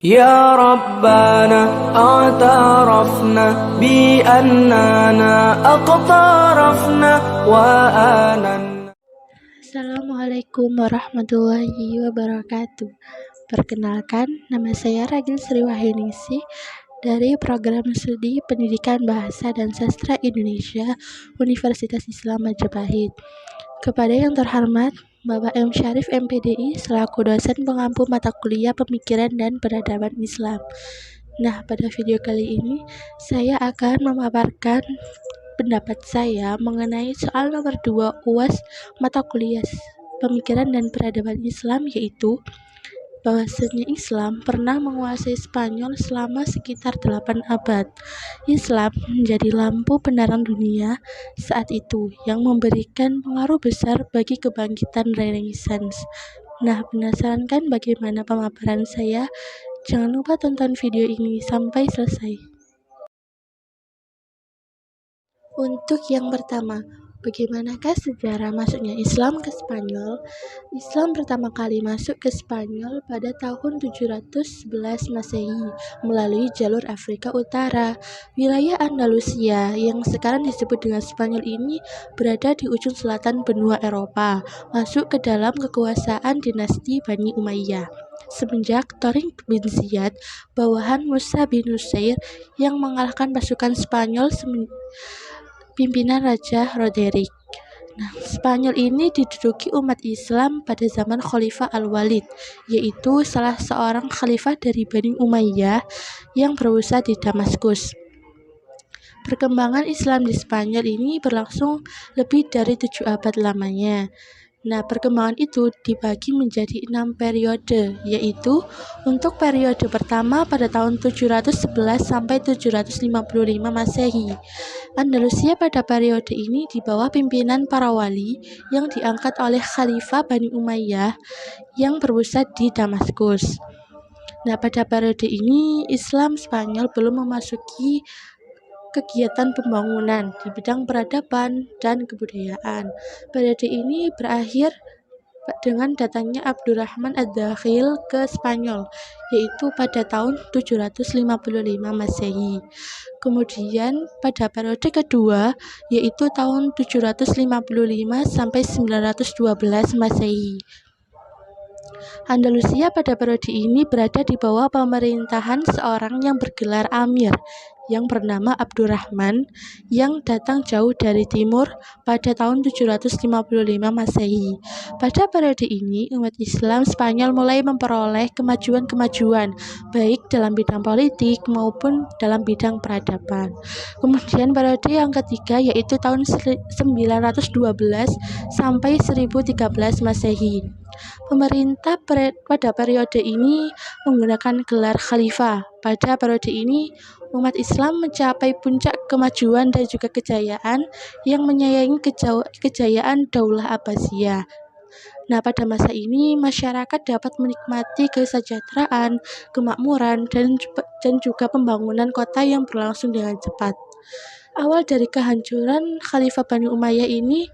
Ya Rabbana a'tarafna bi annana aqtarafna wa anan. Assalamualaikum warahmatullahi wabarakatuh. Perkenalkan, nama saya Ragil Sri Wahyuningsih dari Program Studi Pendidikan Bahasa dan Sastra Indonesia Universitas Islam Majapahit. Kepada yang terhormat Bapak M. Syarif MPDI selaku dosen pengampu mata kuliah Pemikiran dan Peradaban Islam. Nah, pada video kali ini saya akan memaparkan pendapat saya mengenai soal nomor 2 UAS mata kuliah Pemikiran dan Peradaban Islam, yaitu bahwasanya Islam pernah menguasai Spanyol selama sekitar 8 abad. Islam menjadi lampu penerang dunia saat itu yang memberikan pengaruh besar bagi kebangkitan Renaissance. Nah, penasaran kan bagaimana pemaparan saya? Jangan lupa tonton video ini sampai selesai. Untuk yang pertama, bagaimanakah sejarah masuknya Islam ke Spanyol? Islam pertama kali masuk ke Spanyol pada tahun 711 Masehi melalui jalur Afrika Utara. Wilayah Andalusia yang sekarang disebut dengan Spanyol ini berada di ujung selatan benua Eropa, masuk ke dalam kekuasaan dinasti Bani Umayyah. Semenjak Torik bin Ziyad, bawahan Musa bin Nusair yang mengalahkan pasukan Spanyol pimpinan Raja Roderick. Nah, Spanyol ini diduduki umat Islam pada zaman Khalifah Al-Walid, yaitu salah seorang khalifah dari Bani Umayyah yang berpusat di Damaskus. Perkembangan Islam di Spanyol ini berlangsung lebih dari 7 abad lamanya. Nah, perkembangan itu dibagi menjadi 6 periode, yaitu untuk periode pertama pada tahun 711 sampai 755 Masehi. Andalusia pada periode ini di bawah pimpinan para wali yang diangkat oleh Khalifah Bani Umayyah yang berpusat di Damaskus. Nah, pada periode ini Islam Spanyol belum memasuki kegiatan pembangunan di bidang peradaban dan kebudayaan. Periode ini berakhir dengan datangnya Abdurrahman Ad-Dakhil ke Spanyol, yaitu pada tahun 755 Masehi. Kemudian pada periode kedua, yaitu tahun 755 sampai 912 Masehi. Andalusia pada periode ini berada di bawah pemerintahan seorang yang bergelar Amir, yang bernama Abdurrahman, yang datang jauh dari timur pada tahun 755 Masehi. Pada periode ini, umat Islam Spanyol mulai memperoleh kemajuan-kemajuan, baik dalam bidang politik maupun dalam bidang peradaban. Kemudian periode yang ketiga yaitu tahun 912 sampai 1013 Masehi. Pemerintah pada periode ini menggunakan gelar khalifah. Pada periode ini, umat Islam mencapai puncak kemajuan dan juga kejayaan yang menyayangi kejayaan Daulah Abbasiyah. Nah, pada masa ini masyarakat dapat menikmati kesejahteraan, kemakmuran, dan juga pembangunan kota yang berlangsung dengan cepat. Awal dari kehancuran Khalifah Bani Umayyah ini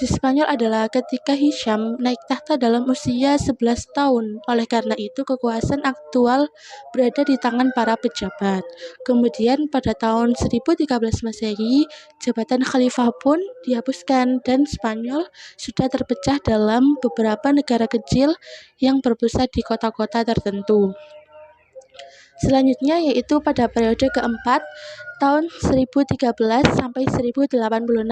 di Spanyol adalah ketika Hisham naik tahta dalam usia 11 tahun. Oleh karena itu, kekuasaan aktual berada di tangan para pejabat. Kemudian pada tahun 1013 Masehi, jabatan khalifah pun dihapuskan dan Spanyol sudah terpecah dalam beberapa negara kecil yang berpusat di kota-kota tertentu. Selanjutnya yaitu pada periode keempat tahun 1013 sampai 1086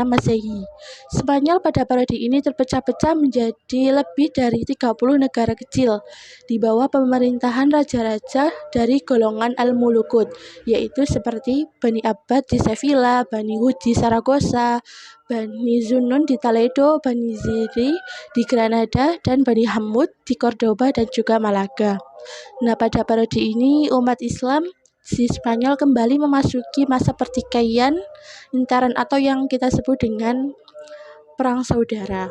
Masehi. Spanyol pada periode ini terpecah-pecah menjadi lebih dari 30 negara kecil di bawah pemerintahan raja-raja dari golongan Al-Mulukut, yaitu seperti Bani Abbad di Sevilla, Bani Hud di Saragossa, Bani Zunnun di Toledo, Bani Ziri di Granada, dan Bani Hamud di Cordoba dan juga Malaga. Nah, pada periode ini umat Islam di Spanyol kembali memasuki masa pertikaian intern atau yang kita sebut dengan perang saudara.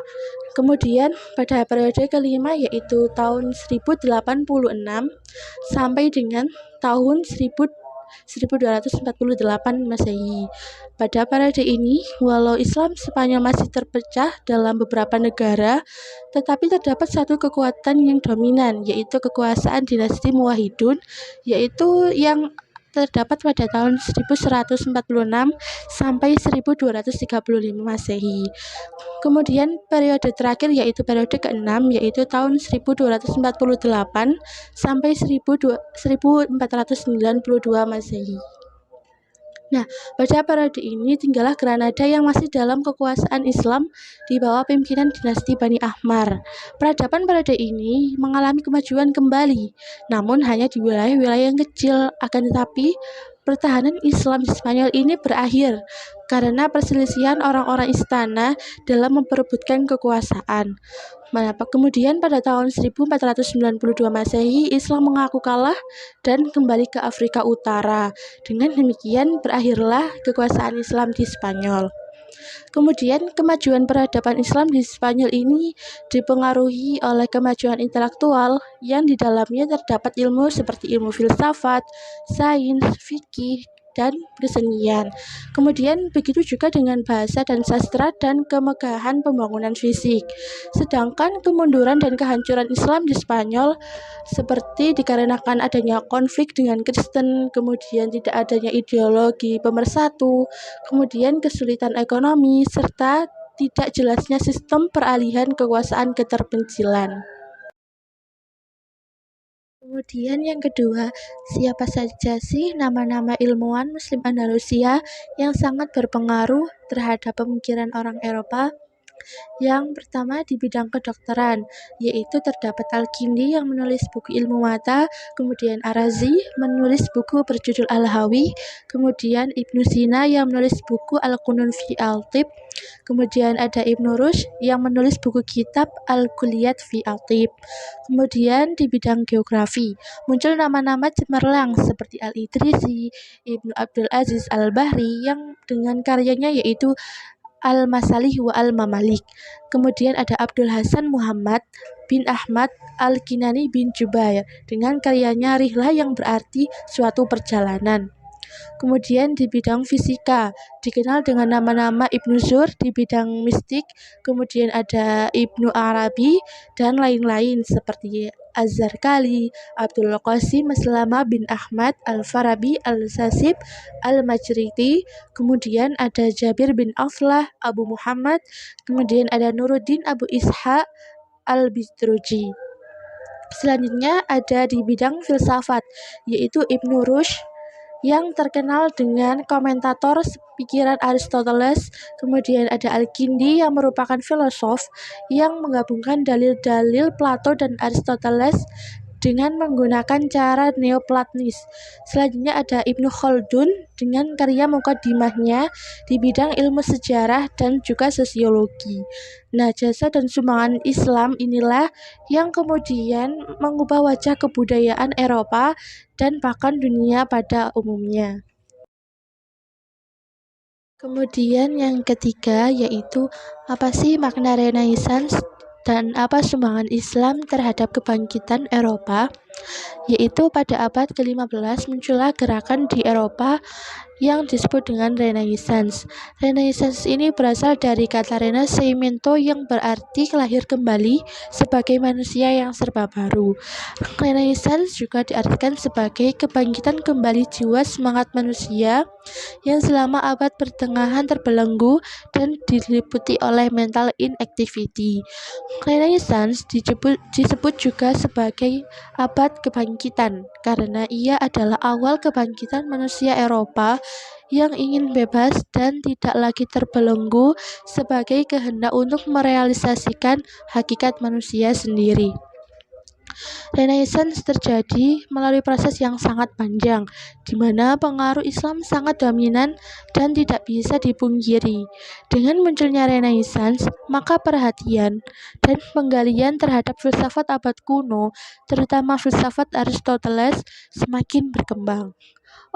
Kemudian pada periode kelima yaitu tahun 1086 sampai dengan tahun 1248 Masehi. Pada periode ini, walau Islam Spanyol masih terpecah dalam beberapa negara, tetapi terdapat satu kekuatan yang dominan, yaitu kekuasaan dinasti Muwahhidun, yaitu yang terdapat pada tahun 1146 sampai 1235 Masehi. Kemudian periode terakhir yaitu periode ke-6 yaitu tahun 1248 sampai 1492 Masehi. Nah, pada periode ini tinggallah Granada yang masih dalam kekuasaan Islam di bawah pimpinan dinasti Bani Ahmar. Peradaban periode ini mengalami kemajuan kembali, namun hanya di wilayah-wilayah yang kecil. Akan tetapi, pertahanan Islam di Spanyol ini berakhir karena perselisihan orang-orang istana dalam memperebutkan kekuasaan. Kemudian pada tahun 1492 Masehi, Islam mengaku kalah dan kembali ke Afrika Utara. Dengan demikian berakhirlah kekuasaan Islam di Spanyol. Kemudian kemajuan peradaban Islam di Spanyol ini dipengaruhi oleh kemajuan intelektual yang di dalamnya terdapat ilmu seperti ilmu filsafat, sains, fikih, dan kesenian. Kemudian begitu juga dengan bahasa dan sastra dan kemegahan pembangunan fisik. Sedangkan kemunduran dan kehancuran Islam di Spanyol seperti dikarenakan adanya konflik dengan Kristen, kemudian tidak adanya ideologi pemersatu, kemudian kesulitan ekonomi, serta tidak jelasnya sistem peralihan kekuasaan keterpencilan. Kemudian yang kedua, siapa saja sih nama-nama ilmuwan Muslim Andalusia yang sangat berpengaruh terhadap pemikiran orang Eropa? Yang pertama di bidang kedokteran, yaitu terdapat Al-Kindi yang menulis buku Ilmu Mata, kemudian Ar-Razi menulis buku berjudul Al-Hawi, kemudian Ibnu Sina yang menulis buku Al-Qunun fi Al-Tib, kemudian ada Ibnu Rushd yang menulis buku kitab Al-Kulliyat fi Al-Tib. Kemudian di bidang geografi, muncul nama-nama cemerlang seperti Al-Idrisi, Ibnu Abdul Aziz Al-Bahri yang dengan karyanya yaitu Al-Masalih wa Al-Mamalik. Kemudian ada Abdul Hasan Muhammad bin Ahmad Al-Kinani bin Jubair dengan karyanya Rihlah yang berarti suatu perjalanan. Kemudian di bidang fisika dikenal dengan nama-nama Ibnu Zur di bidang mistik, kemudian ada Ibnu Arabi dan lain-lain seperti Az-Zarkali, Abdul Qasim Maslama bin Ahmad Al-Farabi Al-Sasib Al-Majriti, kemudian ada Jabir bin Aflah Abu Muhammad, kemudian ada Nuruddin Abu Ishaq Al-Bidruji. Selanjutnya ada di bidang filsafat yaitu Ibnu Rushd yang terkenal dengan komentator pikiran Aristoteles, kemudian ada Al-Kindi yang merupakan filosof yang menggabungkan dalil-dalil Plato dan Aristoteles dengan menggunakan cara neoplatonis. Selanjutnya ada Ibnu Khaldun dengan karya muqaddimahnya di bidang ilmu sejarah dan juga sosiologi. Nah, jasa dan sumbangan Islam inilah yang kemudian mengubah wajah kebudayaan Eropa dan bahkan dunia pada umumnya. Kemudian yang ketiga yaitu apa sih makna Renaissance dan apa sumbangan Islam terhadap kebangkitan Eropa? Yaitu pada abad ke-15 muncullah gerakan di Eropa yang disebut dengan Renaissance. Renaissance ini berasal dari kata Renascimento yang berarti lahir kembali sebagai manusia yang serba baru. Renaissance juga diartikan sebagai kebangkitan kembali jiwa semangat manusia yang selama abad pertengahan terbelenggu dan diliputi oleh mental inactivity. Renaissance disebut juga sebagai abad kebangkitan karena ia adalah awal kebangkitan manusia Eropa yang ingin bebas dan tidak lagi terbelenggu sebagai kehendak untuk merealisasikan hakikat manusia sendiri. Renaissance terjadi melalui proses yang sangat panjang, di mana pengaruh Islam sangat dominan dan tidak bisa dipungkiri. Dengan munculnya Renaissance, maka perhatian dan penggalian terhadap filsafat abad kuno, terutama filsafat Aristoteles, semakin berkembang.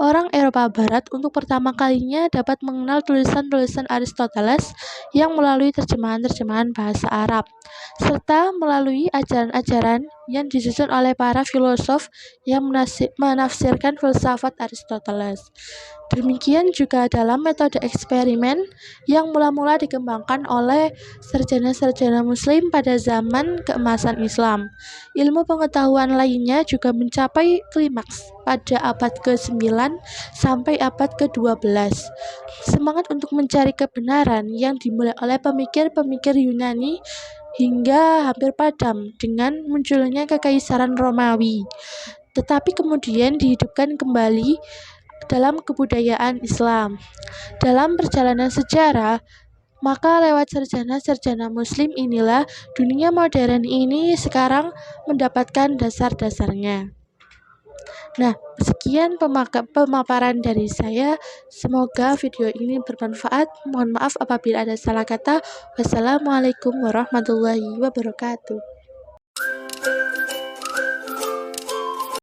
orang Eropa Barat untuk pertama kalinya dapat mengenal tulisan-tulisan Aristoteles yang melalui terjemahan-terjemahan bahasa Arab, serta melalui ajaran-ajaran yang disusun oleh para filosof yang menafsirkan filsafat Aristoteles. Demikian juga dalam metode eksperimen yang mula-mula dikembangkan oleh sarjana-sarjana Muslim pada zaman keemasan Islam. Ilmu pengetahuan lainnya juga mencapai klimaks pada abad ke-9 sampai abad ke-12. Semangat untuk mencari kebenaran yang dimulai oleh pemikir-pemikir Yunani hingga hampir padam dengan munculnya Kekaisaran Romawi, tetapi kemudian dihidupkan kembali dalam kebudayaan Islam. Dalam perjalanan sejarah, maka lewat sarjana-sarjana Muslim inilah dunia modern ini sekarang mendapatkan dasar-dasarnya. Nah, sekian pemaparan dari saya. Semoga video ini bermanfaat. Mohon maaf apabila ada salah kata. Wassalamualaikum warahmatullahi wabarakatuh.